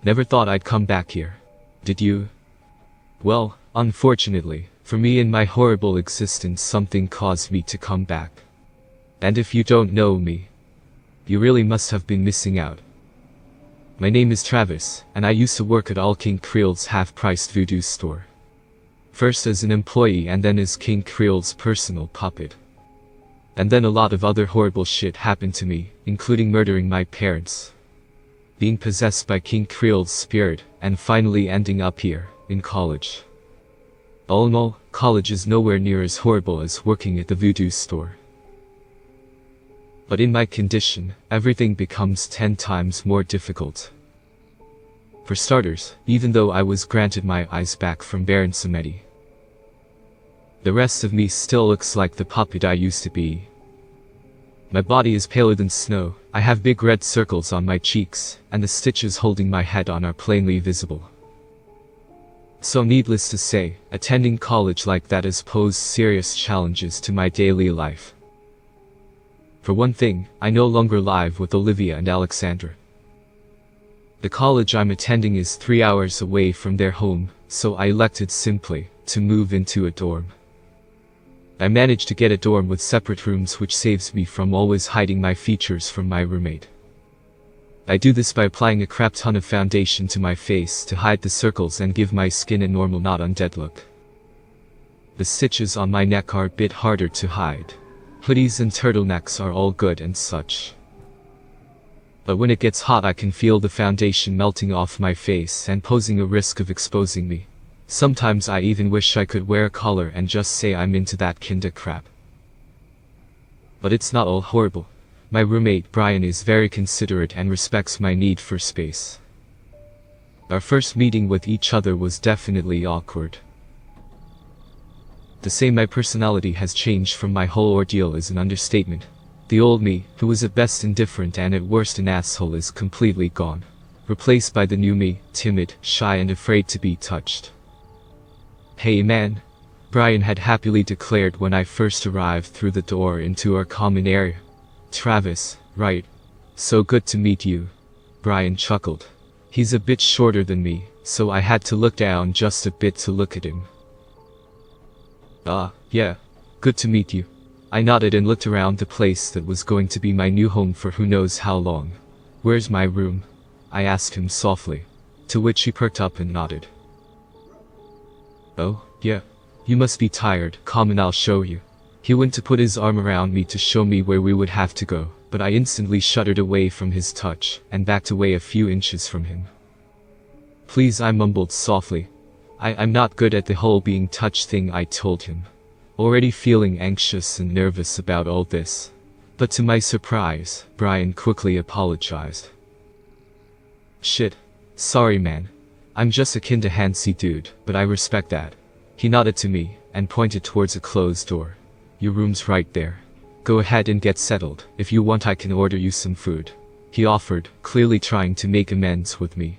Never thought I'd come back here. Did you? Well, unfortunately, for me in my horrible existence something caused me to come back. And if you don't know me, you really must have been missing out. My name is Travis, and I used to work at All King Creel's half-priced Voodoo store. First as an employee and then as King Creel's personal puppet. And then a lot of other horrible shit happened to me, including murdering my parents, being possessed by King Creel's spirit, and finally ending up here, in college. All in all, college is nowhere near as horrible as working at the Voodoo store. But in my condition, everything becomes 10 times more difficult. For starters, even though I was granted my eyes back from Baron Samedi, the rest of me still looks like the puppet I used to be. My body is paler than snow, I have big red circles on my cheeks, and the stitches holding my head on are plainly visible. So needless to say, attending college like that has posed serious challenges to my daily life. For one thing, I no longer live with Olivia and Alexandra. The college I'm attending is 3 hours away from their home, so I elected simply to move into a dorm. I managed to get a dorm with separate rooms, which saves me from always hiding my features from my roommate. I do this by applying a crap ton of foundation to my face to hide the circles and give my skin a normal, not undead look. The stitches on my neck are a bit harder to hide. Hoodies and turtlenecks are all good and such. But when it gets hot I can feel the foundation melting off my face and posing a risk of exposing me. Sometimes I even wish I could wear a collar and just say I'm into that kinda crap. But it's not all horrible. My roommate Brian is very considerate and respects my need for space. Our first meeting with each other was definitely awkward. To say my personality has changed from my whole ordeal is an understatement. The old me, who was at best indifferent and at worst an asshole, is completely gone, replaced by the new me, timid, shy and afraid to be touched. "Hey man," Brian had happily declared when I first arrived through the door into our common area. "Travis, right? So good to meet you." Brian chuckled. He's a bit shorter than me, so I had to look down just a bit to look at him. Yeah, good to meet you." I nodded and looked around the place that was going to be my new home for who knows how long. "Where's my room?" I asked him softly, to which he perked up and nodded. "Oh, yeah. You must be tired. Come and I'll show you." He went to put his arm around me to show me where we would have to go, but I instantly shuddered away from his touch, and backed away a few inches from him. "Please," I mumbled softly. I'm not good at the whole being touched thing," I told him, already feeling anxious and nervous about all this. But to my surprise, Brian quickly apologized. "Shit. Sorry man. I'm just a kinda handsy dude, but I respect that." He nodded to me, and pointed towards a closed door. "Your room's right there. Go ahead and get settled. If you want I can order you some food," he offered, clearly trying to make amends with me.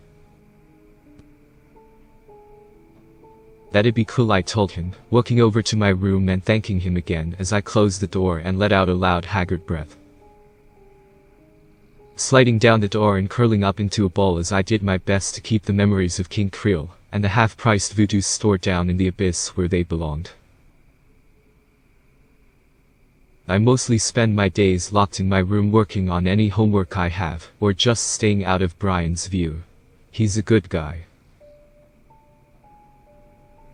"That'd be cool," I told him, walking over to my room and thanking him again as I closed the door and let out a loud haggard breath. Sliding down the door and curling up into a ball as I did my best to keep the memories of King Creel and the half-priced Voodoo store down in the abyss where they belonged. I mostly spend my days locked in my room working on any homework I have, or just staying out of Brian's view. He's a good guy.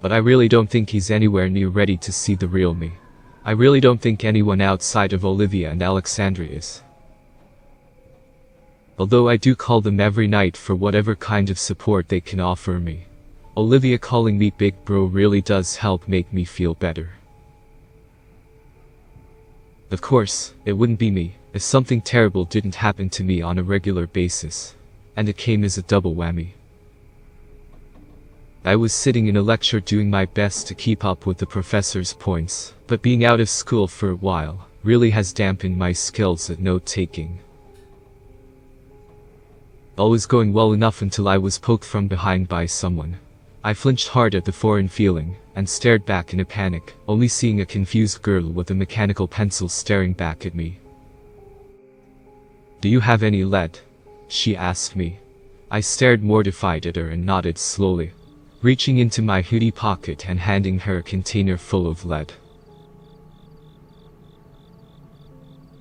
But I really don't think he's anywhere near ready to see the real me. I really don't think anyone outside of Olivia and Alexandra is. Although I do call them every night for whatever kind of support they can offer me. Olivia calling me big bro really does help make me feel better. Of course, it wouldn't be me if something terrible didn't happen to me on a regular basis. And it came as a double whammy. I was sitting in a lecture doing my best to keep up with the professor's points, but being out of school for a while really has dampened my skills at note-taking. All was going well enough until I was poked from behind by someone. I flinched hard at the foreign feeling, and stared back in a panic, only seeing a confused girl with a mechanical pencil staring back at me. "Do you have any lead?" she asked me. I stared mortified at her and nodded slowly, reaching into my hoodie pocket and handing her a container full of lead.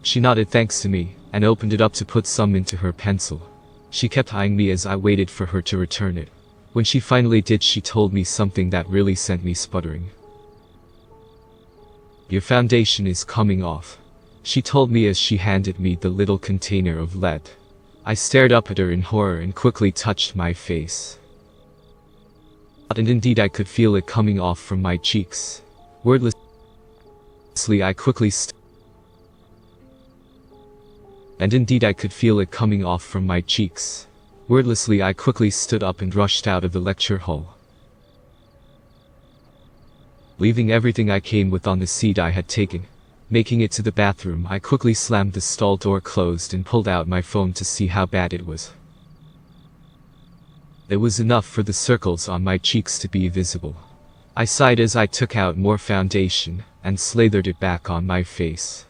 She nodded thanks to me, and opened it up to put some into her pencil. She kept eyeing me as I waited for her to return it. When she finally did, she told me something that really sent me sputtering. "Your foundation is coming off," she told me as she handed me the little container of lead. I stared up at her in horror and quickly touched my face. And indeed I could feel it coming off from my cheeks. Wordlessly I quickly stood up and rushed out of the lecture hall. Leaving everything I came with on the seat I had taken. Making it to the bathroom, I quickly slammed the stall door closed and pulled out my phone to see how bad it was. It was enough for the circles on my cheeks to be visible. I sighed as I took out more foundation and slathered it back on my face.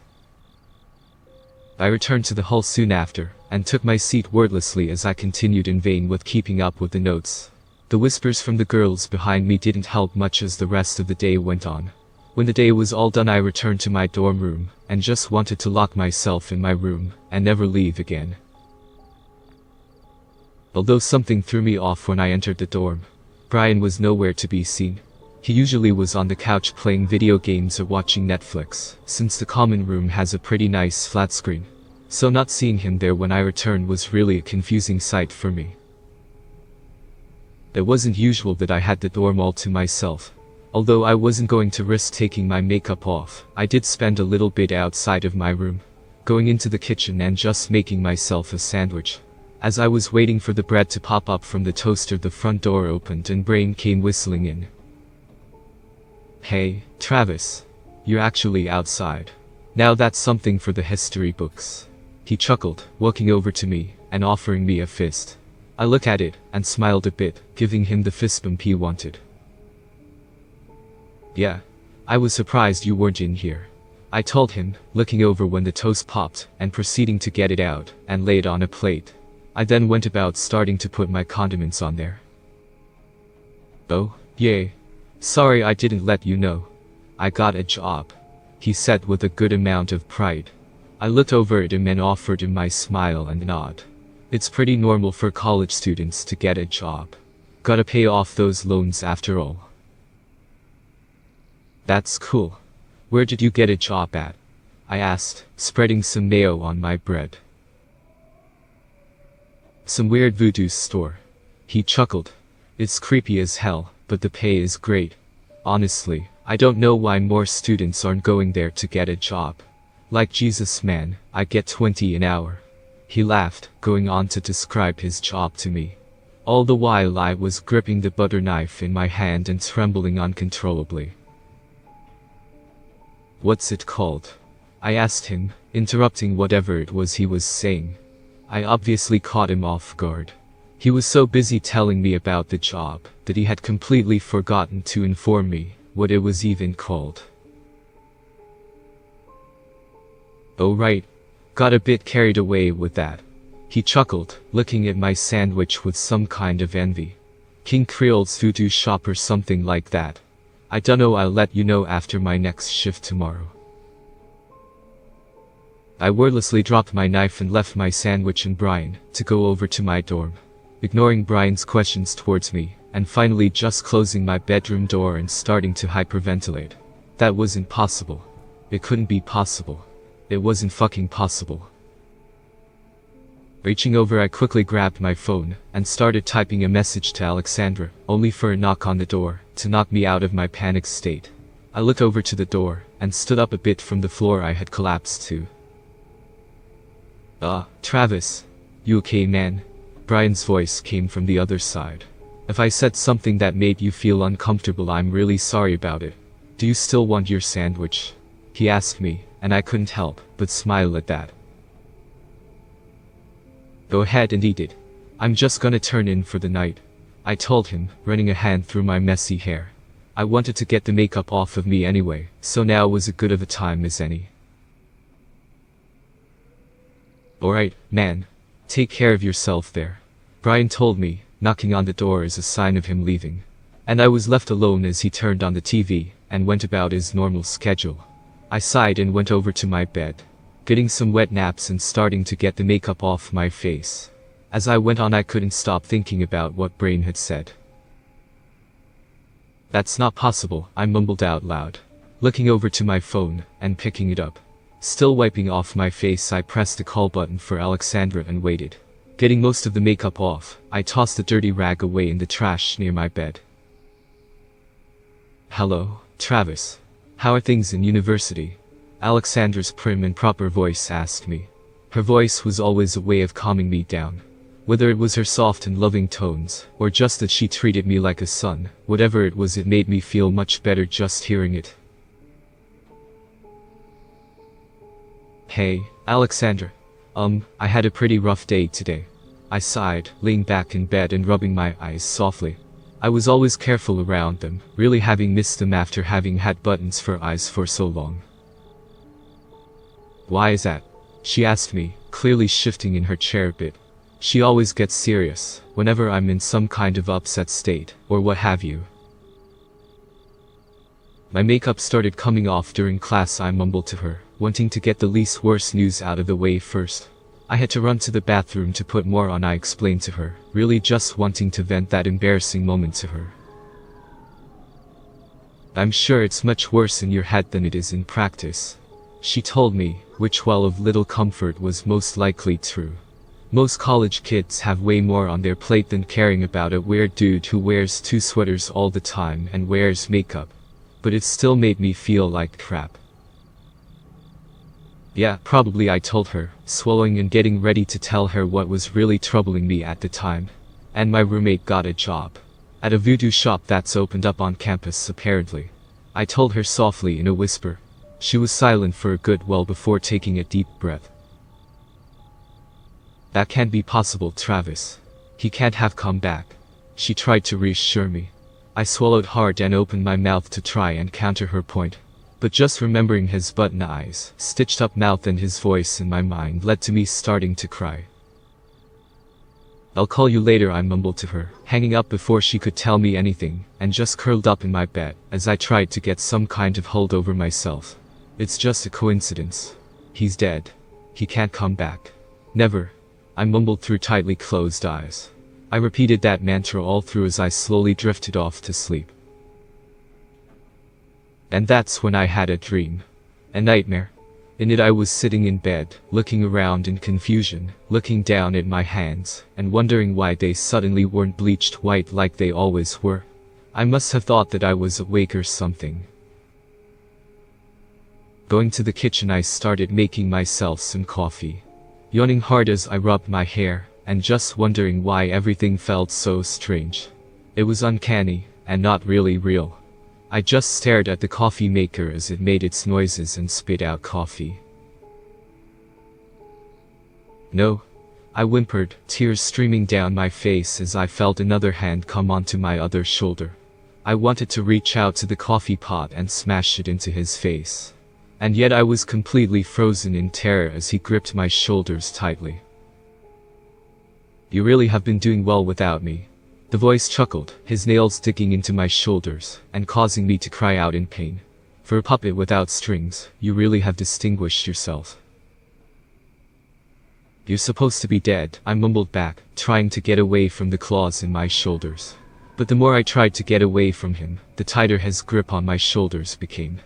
I returned to the hall soon after, and took my seat wordlessly as I continued in vain with keeping up with the notes. The whispers from the girls behind me didn't help much as the rest of the day went on. When the day was all done, I returned to my dorm room, and just wanted to lock myself in my room, and never leave again. Although something threw me off when I entered the dorm. Brian was nowhere to be seen. He usually was on the couch playing video games or watching Netflix, since the common room has a pretty nice flat screen. So not seeing him there when I returned was really a confusing sight for me. It wasn't usual that I had the dorm all to myself. Although I wasn't going to risk taking my makeup off, I did spend a little bit outside of my room, going into the kitchen and just making myself a sandwich. As I was waiting for the bread to pop up from the toaster, the front door opened and Brian came whistling in. "Hey, Travis. You're actually outside. Now that's something for the history books." He chuckled, walking over to me and offering me a fist. I looked at it and smiled a bit, giving him the fist bump he wanted. "Yeah. I was surprised you weren't in here," I told him, looking over when the toast popped and proceeding to get it out and lay it on a plate. I then went about starting to put my condiments on there. "Oh, yay. Sorry I didn't let you know. I got a job," he said with a good amount of pride. I looked over at him and offered him my smile and nod. It's pretty normal for college students to get a job. Gotta pay off those loans after all. "That's cool. Where did you get a job at?" I asked, spreading some mayo on my bread. "Some weird Voodoo store." He chuckled. "It's creepy as hell, but the pay is great. Honestly, I don't know why more students aren't going there to get a job. Like Jesus, man, I get 20 an hour." He laughed, going on to describe his job to me. All the while I was gripping the butter knife in my hand and trembling uncontrollably. "What's it called?" I asked him, interrupting whatever it was he was saying. I obviously caught him off guard. He was so busy telling me about the job that he had completely forgotten to inform me what it was even called. "Oh right. Got a bit carried away with that." He chuckled, looking at my sandwich with some kind of envy. "King Creole's Voodoo shop or something like that. I dunno, I'll let you know after my next shift tomorrow." I wordlessly dropped my knife and left my sandwich and Brian to go over to my dorm, ignoring Brian's questions towards me, and finally just closing my bedroom door and starting to hyperventilate. That wasn't possible. It couldn't be possible. It wasn't fucking possible. Reaching over, I quickly grabbed my phone and started typing a message to Alexandra, only for a knock on the door to knock me out of my panic state. I looked over to the door and stood up a bit from the floor I had collapsed to. Travis. You okay, man?" Brian's voice came from the other side. "If I said something that made you feel uncomfortable, I'm really sorry about it. Do you still want your sandwich?" he asked me, and I couldn't help but smile at that. "Go ahead and eat it. I'm just gonna turn in for the night," I told him, running a hand through my messy hair. I wanted to get the makeup off of me anyway, so now was as good of a time as any. "Alright, man. Take care of yourself there," Brian told me, knocking on the door is a sign of him leaving. And I was left alone as he turned on the TV and went about his normal schedule. I sighed and went over to my bed, getting some wet naps and starting to get the makeup off my face. As I went on, I couldn't stop thinking about what Brian had said. "That's not possible," I mumbled out loud, looking over to my phone and picking it up. Still wiping off my face, I pressed the call button for Alexandra and waited. Getting most of the makeup off, I tossed the dirty rag away in the trash near my bed. "Hello, Travis. How are things in university?" Alexandra's prim and proper voice asked me. Her voice was always a way of calming me down. Whether it was her soft and loving tones, or just that she treated me like a son, whatever it was, it made me feel much better just hearing it. "Hey, Alexandra. I had a pretty rough day today." I sighed, laying back in bed and rubbing my eyes softly. I was always careful around them, really having missed them after having had buttons for eyes for so long. "Why is that?" she asked me, clearly shifting in her chair a bit. She always gets serious whenever I'm in some kind of upset state, or what have you. "My makeup started coming off during class," I mumbled to her, wanting to get the least worst news out of the way first. "I had to run to the bathroom to put more on," I explained to her, really just wanting to vent that embarrassing moment to her. "I'm sure it's much worse in your head than it is in practice," she told me, which, while of little comfort, was most likely true. Most college kids have way more on their plate than caring about a weird dude who wears 2 sweaters all the time and wears makeup. But it still made me feel like crap. "Yeah, probably," I told her, swallowing and getting ready to tell her what was really troubling me at the time. "And my roommate got a job at a voodoo shop that's opened up on campus, apparently," I told her softly in a whisper. She was silent for a good while before taking a deep breath. "That can't be possible, Travis. He can't have come back," she tried to reassure me. I swallowed hard and opened my mouth to try and counter her point. But just remembering his button eyes, stitched up mouth and his voice in my mind led to me starting to cry. "I'll call you later," I mumbled to her, hanging up before she could tell me anything, and just curled up in my bed as I tried to get some kind of hold over myself. "It's just a coincidence. He's dead. He can't come back. Never," I mumbled through tightly closed eyes. I repeated that mantra all through as I slowly drifted off to sleep. And that's when I had a dream. A nightmare. In it I was sitting in bed, looking around in confusion, looking down at my hands, and wondering why they suddenly weren't bleached white like they always were. I must have thought that I was awake or something. Going to the kitchen, I started making myself some coffee, yawning hard as I rubbed my hair, and just wondering why everything felt so strange. It was uncanny, and not really real. I just stared at the coffee maker as it made its noises and spit out coffee. "No," I whimpered, tears streaming down my face as I felt another hand come onto my other shoulder. I wanted to reach out to the coffee pot and smash it into his face. And yet I was completely frozen in terror as he gripped my shoulders tightly. "You really have been doing well without me." The voice chuckled, his nails digging into my shoulders and causing me to cry out in pain. "For a puppet without strings, you really have distinguished yourself." "You're supposed to be dead," I mumbled back, trying to get away from the claws in my shoulders. But the more I tried to get away from him, the tighter his grip on my shoulders became.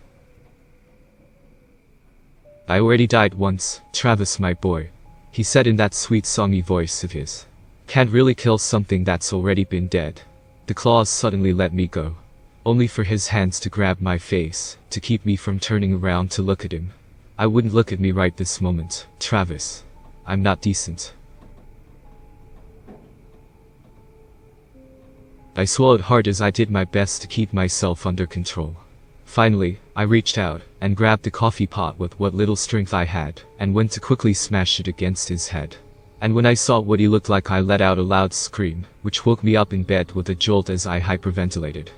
"I already died once, Travis, my boy," he said in that sweet songy voice of his. "Can't really kill something that's already been dead." The claws suddenly let me go, only for his hands to grab my face, to keep me from turning around to look at him. "I wouldn't look at me right this moment, Travis. I'm not decent." I swallowed hard as I did my best to keep myself under control. Finally, I reached out and grabbed the coffee pot with what little strength I had, and went to quickly smash it against his head. And when I saw what he looked like, I let out a loud scream, which woke me up in bed with a jolt as I hyperventilated.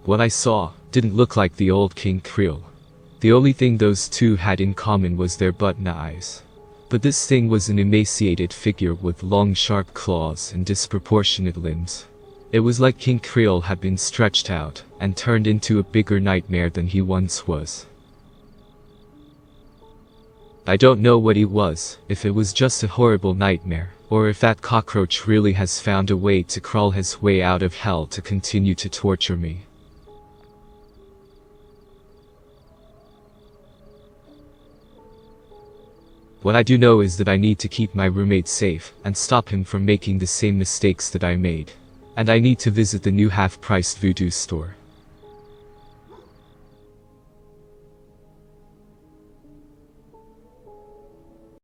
What I saw didn't look like the old King Creole. The only thing those two had in common was their button eyes. But this thing was an emaciated figure with long sharp claws and disproportionate limbs. It was like King Creole had been stretched out and turned into a bigger nightmare than he once was. I don't know what he was, if it was just a horrible nightmare, or if that cockroach really has found a way to crawl his way out of hell to continue to torture me. What I do know is that I need to keep my roommate safe and stop him from making the same mistakes that I made. And I need to visit the new half-priced Voodoo store.